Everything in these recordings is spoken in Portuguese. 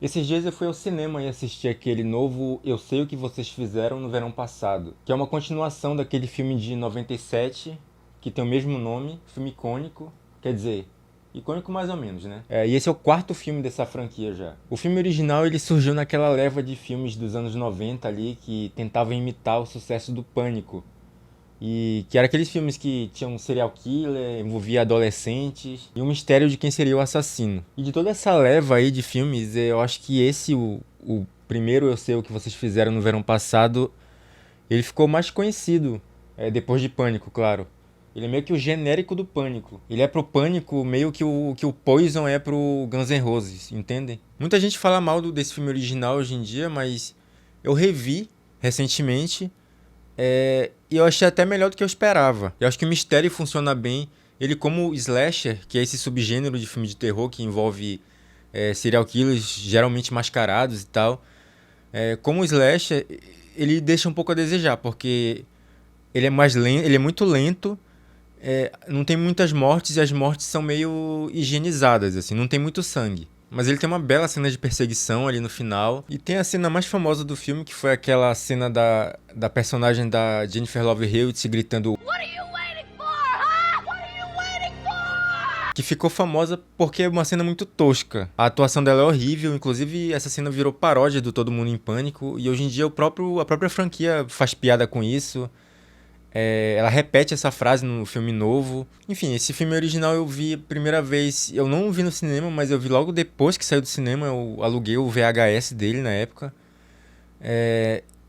Esses dias eu fui ao cinema e assisti aquele novo Eu Sei O Que Vocês Fizeram no Verão Passado, que é uma continuação daquele filme de 97, que tem o mesmo nome, filme icônico, quer dizer, icônico mais ou menos, né? E esse é o quarto filme dessa franquia já. O filme original ele surgiu naquela leva de filmes dos anos 90 ali que tentavam imitar o sucesso do Pânico, e que era aqueles filmes que tinham um serial killer, envolvia adolescentes e um mistério de quem seria o assassino. E de toda essa leva aí de filmes, eu acho que o primeiro Eu Sei O Que Vocês Fizeram no Verão Passado, ele ficou mais conhecido, depois de Pânico, claro. Ele é meio que o genérico do Pânico. Ele é pro Pânico meio que o Poison é pro Guns N' Roses, entendem? Muita gente fala mal desse filme original hoje em dia, mas eu revi recentemente e eu achei até melhor do que eu esperava. Eu acho que o mistério funciona bem. Ele como slasher, que é esse subgênero de filme de terror que envolve serial killers geralmente mascarados e tal. Como slasher, ele deixa um pouco a desejar, porque ele é mais lento, ele é muito lento, não tem muitas mortes e as mortes são meio higienizadas, assim, não tem muito sangue. Mas ele tem uma bela cena de perseguição ali no final. E tem a cena mais famosa do filme, que foi aquela cena da personagem da Jennifer Love Hewitt gritando What are you waiting for, huh? What are you waiting for? que ficou famosa porque é uma cena muito tosca. A atuação dela é horrível, inclusive essa cena virou paródia do Todo Mundo em Pânico. E hoje em dia a própria franquia faz piada com isso. Ela repete essa frase no filme novo. Enfim, esse filme original eu vi a primeira vez. Eu não vi no cinema, mas eu vi logo depois que saiu do cinema. Eu aluguei o VHS dele na época.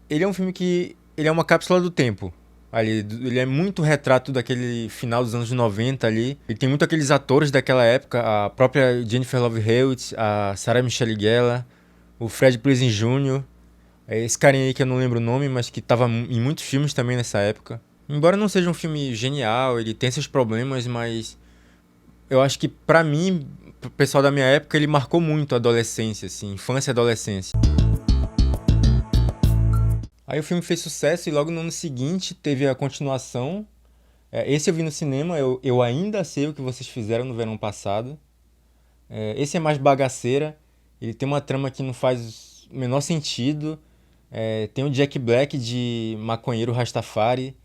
Ele é um filme que. Ele é uma cápsula do tempo. Ali, ele é muito retrato daquele final dos anos 90 ali. Ele tem muito aqueles atores daquela época. A própria Jennifer Love Hewitt, a Sarah Michelle Gellar, o Fred Prison Jr. Esse carinha aí que eu não lembro o nome, mas que tava em muitos filmes também nessa época. Embora não seja um filme genial, ele tem seus problemas, mas eu acho que pra mim, pro pessoal da minha época, ele marcou muito a adolescência, assim, infância e adolescência. Aí o filme fez sucesso e logo no ano seguinte teve a continuação. Esse eu vi no cinema, eu ainda sei o que vocês fizeram no verão passado. Esse é mais bagaceira, ele tem uma trama que não faz o menor sentido. Tem o Jack Black de maconheiro Rastafari.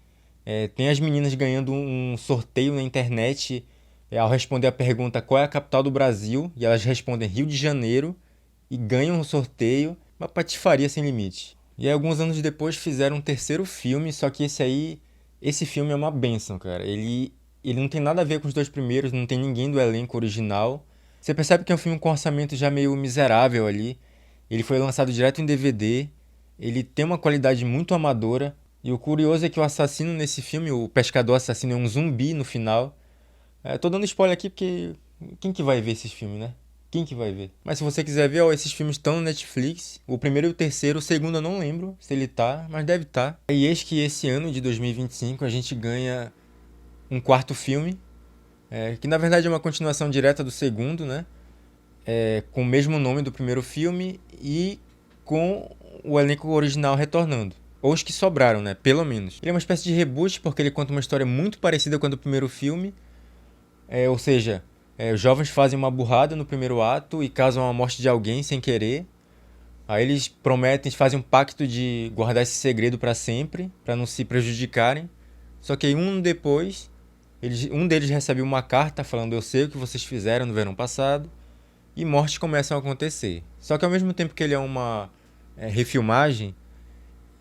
Tem as meninas ganhando um sorteio na internet ao responder a pergunta qual é a capital do Brasil, e elas respondem Rio de Janeiro e ganham um sorteio, uma patifaria sem limite. E aí, alguns anos depois fizeram um terceiro filme, só que esse filme é uma bênção, cara. Ele não tem nada a ver com os dois primeiros, não tem ninguém do elenco original. Você percebe que é um filme com um orçamento já meio miserável ali. Ele foi lançado direto em DVD, ele tem uma qualidade muito amadora. E o curioso é que o assassino nesse filme, o pescador assassino, é um zumbi no final. Tô dando spoiler aqui porque quem que vai ver esses filmes, né? Quem que vai ver? Mas se você quiser ver, ó, esses filmes estão no Netflix. O primeiro e o terceiro, o segundo eu não lembro se ele tá, mas deve estar. E eis que esse ano de 2025 a gente ganha um quarto filme, que na verdade é uma continuação direta do segundo, né? Com o mesmo nome do primeiro filme e com o elenco original retornando. Ou os que sobraram, né? Pelo menos. Ele é uma espécie de reboot porque ele conta uma história muito parecida com a do primeiro filme. Ou seja, os jovens fazem uma burrada no primeiro ato e causam a morte de alguém sem querer. Aí eles prometem, fazem um pacto de guardar esse segredo para sempre, para não se prejudicarem. Só que aí um ano depois, um deles recebe uma carta falando eu sei o que vocês fizeram no verão passado, e mortes começam a acontecer. Só que ao mesmo tempo que ele é uma refilmagem,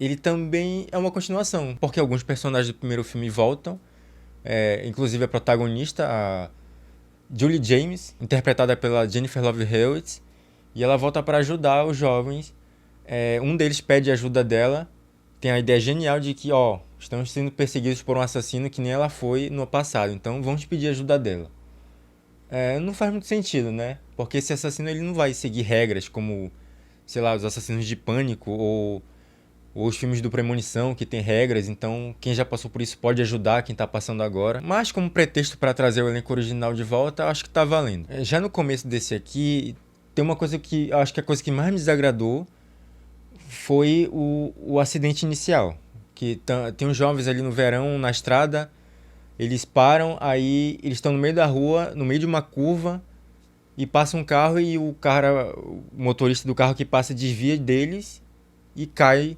ele também é uma continuação, porque alguns personagens do primeiro filme voltam, inclusive a protagonista, a Julie James, interpretada pela Jennifer Love Hewitt, e ela volta para ajudar os jovens. Um deles pede ajuda dela, tem a ideia genial de que, ó, estamos sendo perseguidos por um assassino que nem ela foi no passado, então vamos pedir ajuda dela. Não faz muito sentido, né? Porque esse assassino ele não vai seguir regras como, sei lá, os assassinos de Pânico ou os filmes do Premonição que tem regras, então quem já passou por isso pode ajudar quem tá passando agora. Mas como pretexto para trazer o elenco original de volta, acho que tá valendo. Já no começo desse aqui, tem uma coisa que acho que a coisa que mais me desagradou foi o acidente inicial. Que tem uns jovens ali no verão, na estrada, eles param, aí eles estão no meio da rua, no meio de uma curva, e passa um carro e o motorista do carro que passa desvia deles e cai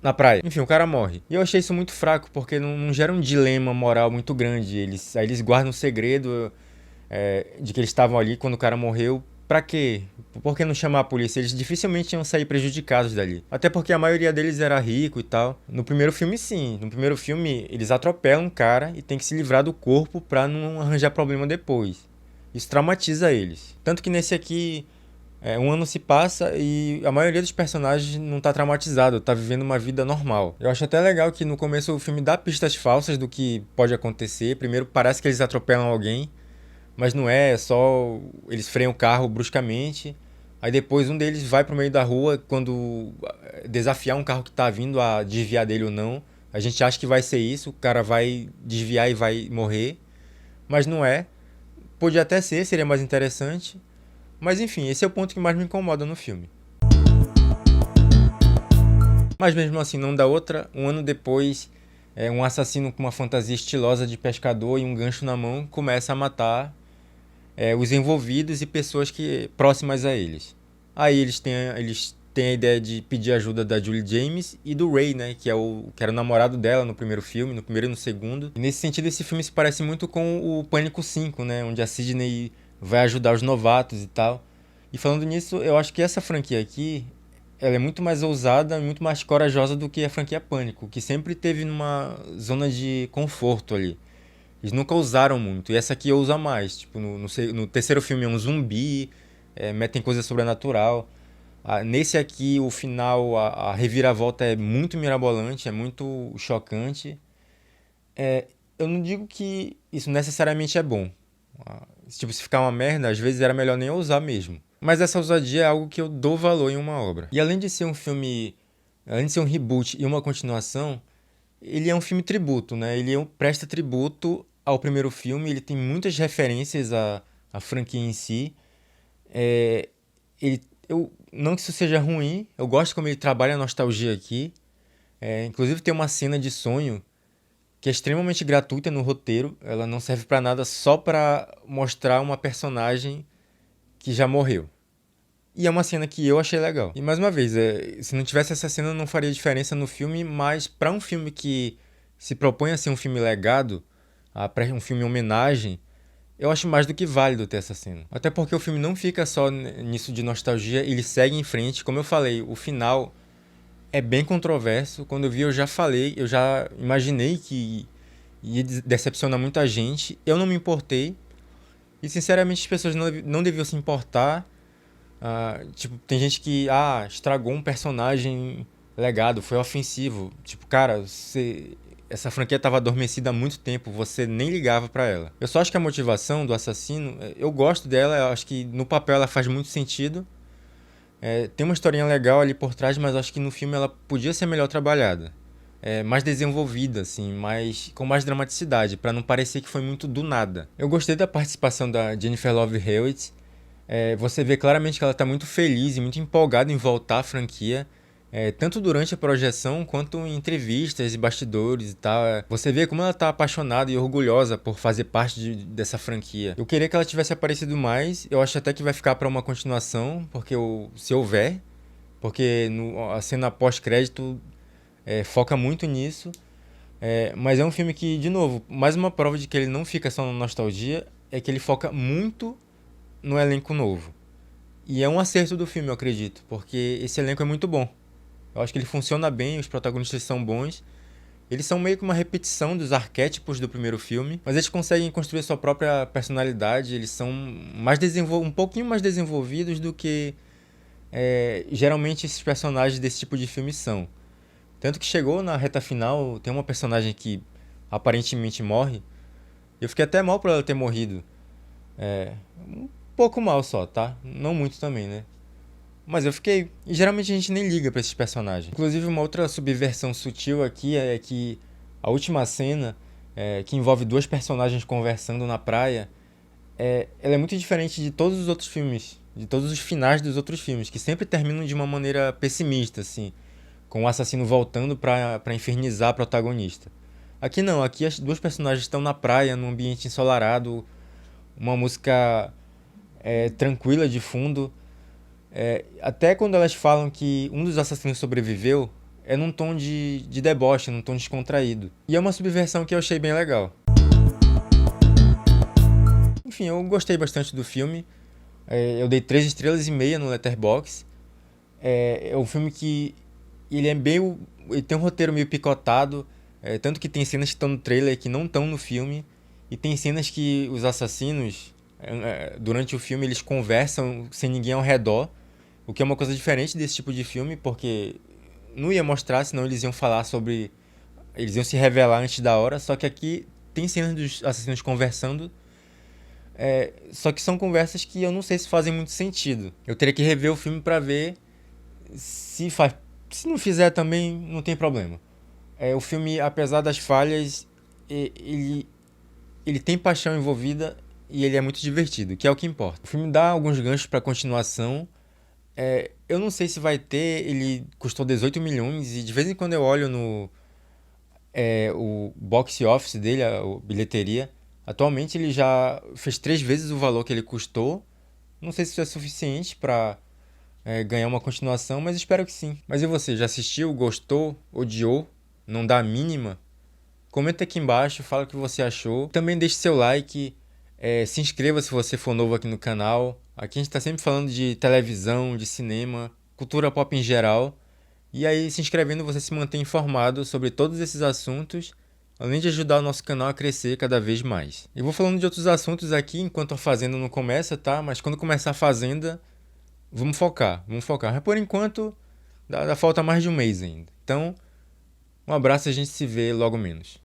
na praia. Enfim, o cara morre. E eu achei isso muito fraco, porque não gera um dilema moral muito grande. Aí eles guardam o segredo de que eles estavam ali quando o cara morreu. Pra quê? Por que não chamar a polícia? Eles dificilmente iam sair prejudicados dali. Até porque a maioria deles era rico e tal. No primeiro filme, sim. No primeiro filme, eles atropelam um cara e tem que se livrar do corpo pra não arranjar problema depois. Isso traumatiza eles. Tanto que nesse aqui, um ano se passa e a maioria dos personagens não tá traumatizado, tá vivendo uma vida normal. Eu acho até legal que no começo o filme dá pistas falsas do que pode acontecer. Primeiro parece que eles atropelam alguém, mas não é só eles freiam o carro bruscamente. Aí depois um deles vai pro meio da rua quando desafiar um carro que tá vindo a desviar dele ou não. A gente acha que vai ser isso, o cara vai desviar e vai morrer, mas não é. Podia até ser, seria mais interessante. Mas enfim, esse é o ponto que mais me incomoda no filme. Mas mesmo assim, não dá outra. Um ano depois, um assassino com uma fantasia estilosa de pescador e um gancho na mão começa a matar os envolvidos e pessoas próximas a eles. Aí eles têm a ideia de pedir ajuda da Julie James e do Ray, né, que era o namorado dela no primeiro filme, no primeiro e no segundo. E nesse sentido, esse filme se parece muito com o Pânico 5, né, onde a Sidney vai ajudar os novatos e tal. E falando nisso, eu acho que essa franquia aqui, ela é muito mais ousada e muito mais corajosa do que a franquia Pânico, que sempre teve numa zona de conforto ali. Eles nunca usaram muito. E essa aqui usa mais. Tipo, no terceiro filme é um zumbi, metem coisa sobrenatural. Nesse aqui, o final, a reviravolta é muito mirabolante, é muito chocante. Eu não digo que isso necessariamente é bom. Tipo, se ficar uma merda, às vezes era melhor nem usar mesmo. Mas essa ousadia é algo que eu dou valor em uma obra. E além de ser um filme, além de ser um reboot e uma continuação, ele é um filme tributo, né? Presta tributo ao primeiro filme, ele tem muitas referências à franquia em si. É, não que isso seja ruim, eu gosto como ele trabalha a nostalgia aqui. Inclusive tem uma cena de sonho que é extremamente gratuita no roteiro, ela não serve pra nada, só pra mostrar uma personagem que já morreu. E é uma cena que eu achei legal. E mais uma vez, se não tivesse essa cena não faria diferença no filme, mas pra um filme que se propõe a ser um filme legado, um filme homenagem, eu acho mais do que válido ter essa cena. Até porque o filme não fica só nisso de nostalgia, ele segue em frente. Como eu falei, o final é bem controverso. Quando eu vi, eu já falei, eu já imaginei que ia decepcionar muita gente. Eu não me importei. E sinceramente as pessoas não deviam se importar. Tipo, tem gente que estragou um personagem legado, foi ofensivo. Tipo, cara, essa franquia estava adormecida há muito tempo, você nem ligava pra ela. Eu só acho que a motivação do assassino, eu gosto dela, eu acho que no papel ela faz muito sentido. Tem uma historinha legal ali por trás, mas eu acho que no filme ela podia ser melhor trabalhada. Mais desenvolvida, assim, com mais dramaticidade, pra não parecer que foi muito do nada. Eu gostei da participação da Jennifer Love Hewitt. Você vê claramente que ela está muito feliz e muito empolgada em voltar à franquia, tanto durante a projeção quanto em entrevistas e bastidores e tal. Você vê como ela está apaixonada e orgulhosa por fazer parte dessa franquia. Eu queria que ela tivesse aparecido mais, eu acho até que vai ficar para uma continuação, se houver, porque a cena pós-crédito foca muito nisso. Mas é um filme que, de novo, mais uma prova de que ele não fica só na nostalgia, é que ele foca muito no elenco novo. E é um acerto do filme, eu acredito, porque esse elenco é muito bom. Eu acho que ele funciona bem, os protagonistas são bons. Eles são meio que uma repetição dos arquétipos do primeiro filme, mas eles conseguem construir sua própria personalidade, eles são um pouquinho mais desenvolvidos do que geralmente esses personagens desse tipo de filme são. Tanto que chegou na reta final, tem uma personagem que aparentemente morre. Eu fiquei até mal por ela ter morrido. Um pouco mal só, tá? Não muito também, né? Mas eu fiquei. E geralmente a gente nem liga pra esses personagens. Inclusive, uma outra subversão sutil aqui é que a última cena, que envolve dois personagens conversando na praia, ela é muito diferente de todos os outros filmes, de todos os finais dos outros filmes, que sempre terminam de uma maneira pessimista, assim, com o assassino voltando pra infernizar a protagonista. Aqui não, aqui as duas personagens estão na praia, num ambiente ensolarado, uma música tranquila de fundo. Até quando elas falam que um dos assassinos sobreviveu, é num tom de deboche, num tom descontraído. E é uma subversão que eu achei bem legal. Enfim, eu gostei bastante do filme. Eu dei 3,5 estrelas no Letterboxd. É um filme que ele é meio, ele tem um roteiro meio picotado, tanto que tem cenas que estão no trailer que não estão no filme, e tem cenas que os assassinos, durante o filme, eles conversam sem ninguém ao redor, o que é uma coisa diferente desse tipo de filme, porque não ia mostrar, senão eles iam falar sobre, eles iam se revelar antes da hora, só que aqui tem cenas dos assassinos conversando, só que são conversas que eu não sei se fazem muito sentido. Eu teria que rever o filme pra ver se faz. Se não fizer também, não tem problema. O filme, apesar das falhas, ele tem paixão envolvida e ele é muito divertido, que é o que importa. O filme dá alguns ganchos pra continuação. Eu não sei se vai ter, ele custou 18 milhões e de vez em quando eu olho no o box office dele, a bilheteria. Atualmente ele já fez 3 vezes o valor que ele custou. Não sei se isso é suficiente pra ganhar uma continuação, mas espero que sim. Mas e você, já assistiu, gostou, odiou, não dá a mínima? Comenta aqui embaixo, fala o que você achou. Também deixe seu like, se inscreva se você for novo aqui no canal. Aqui a gente está sempre falando de televisão, de cinema, cultura pop em geral. E aí, se inscrevendo, você se mantém informado sobre todos esses assuntos, além de ajudar o nosso canal a crescer cada vez mais. Eu vou falando de outros assuntos aqui enquanto a Fazenda não começa, tá? Mas quando começar a Fazenda, vamos focar, vamos focar. Mas por enquanto, dá falta mais de um mês ainda. Então, um abraço e a gente se vê logo menos.